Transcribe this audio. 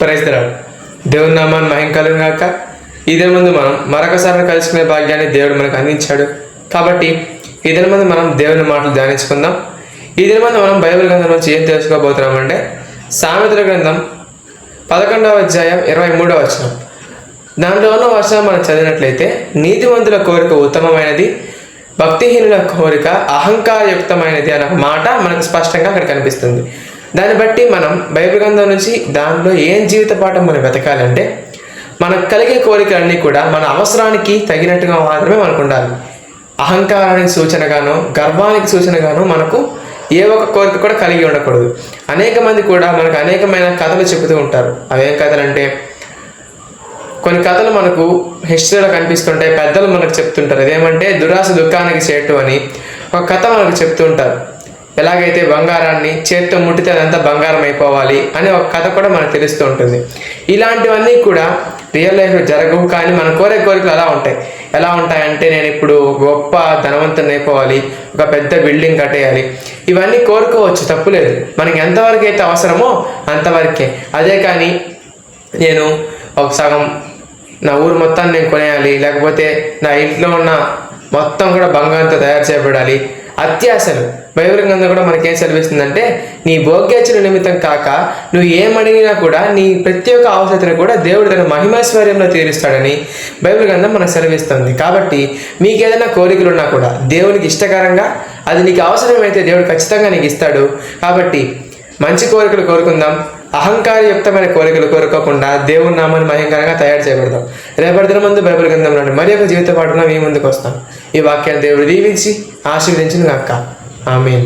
Praise the lord. దేవుని నామాన్ని మహిమ కలుగును గాక. ఇదే ముందు మనం మరొకసారి కలుసుకునే భాగ్యాన్ని దేవుడు మనకు అందించాడు. కాబట్టి ఈ దిన ముందు మనం దేవుని మాటలు ధ్యానించుకుందాం. ఈ దిన ముందు మనం బైబిల్ గ్రంథం నుంచి ఏం తెలుసుకోబోతున్నామంటే సామెతల గ్రంథం 11వ అధ్యాయం 23వ వచనం. దాంట్లో ఉన్న వచనం మనం చదివినట్లయితే, నీతివంతుల కోరిక ఉత్తమమైనది, భక్తిహీనుల కోరిక అహంకారయుక్తమైనది అనే మాట మనకు స్పష్టంగా అక్కడ కనిపిస్తుంది. దాన్ని బట్టి మనం బైబిల్ గ్రంథం నుంచి దాంట్లో ఏం జీవిత పాఠం మనం వెతకాలంటే, మనకు కలిగే కోరికలన్నీ కూడా మన అవసరానికి తగినట్టుగా మాత్రమే మనకు ఉండాలి. అహంకారానికి సూచనగానో గర్వానికి సూచనగానో మనకు ఏ ఒక్క కోరిక కూడా కలిగి ఉండకూడదు. అనేక మంది కూడా మనకు అనేకమైన కథలు చెబుతూ ఉంటారు. అవేం కథలంటే, కొన్ని కథలు మనకు హిస్టరీలో కనిపిస్తుంటాయి. పెద్దలు మనకు చెప్తుంటారు. అదేమంటే దురాశ దుఃఖానికి చేటు అని ఒక కథ మనకు చెప్తూ ఉంటారు. ఎలాగైతే బంగారాన్ని చేత్తో ముట్టితే అదంతా బంగారం అయిపోవాలి అని ఒక కథ కూడా మనకు తెలుస్తూ ఉంటుంది. ఇలాంటివన్నీ కూడా రియల్ లైఫ్లో జరగవు, కానీ మన కోరికలు అలా ఉంటాయి. ఎలా ఉంటాయంటే, నేను ఇప్పుడు గొప్ప ధనవంతుని అయిపోవాలి, ఒక పెద్ద బిల్డింగ్ కట్టేయాలి, ఇవన్నీ కోరుకోవచ్చు, తప్పులేదు. మనకి ఎంతవరకు అయితే అవసరమో అంతవరకే. అదే కానీ నేను ఒక సగం నా ఊరు మొత్తాన్ని నేను కొనేయాలి, లేకపోతే నా ఇంట్లో ఉన్న మొత్తం కూడా బంగారంతో తయారు చేయబడాలి, అత్యాశలు. బైబిల్ గ్రంథం కూడా మనకేం సెలవిస్తుందంటే, నీ భోగ్యాచల నిమిత్తం కాక నువ్వు ఏమడిగినా కూడా నీ ప్రతి ఒక్క అవసరతను కూడా దేవుడు తన మహిమైశ్వర్యంలో తీరుస్తాడని బైబిల్ గ్రంథం మనకు సెలవిస్తుంది. కాబట్టి మీకు ఏదైనా కోరికలు ఉన్నా కూడా దేవునికి ఇష్టకరంగా, అది నీకు అవసరమైతే దేవుడు ఖచ్చితంగా నీకు ఇస్తాడు. కాబట్టి మంచి కోరికలు కోరుకుందాం, అహంకారయుక్తమైన కోరికలు కోరుకోకుండా దేవుని నామాన్ని మహిమకరంగా తయారు చేయబడదాం. రేపటి దిన ముందు బైబిల్ గ్రంథంలోని మరి ఒక జీవిత పాఠంలో మీ ముందుకు వస్తాం. ఈ వాక్యాన్ని దేవుడు దీవించి ఆశీర్వదించును గాక. ఆమేన్.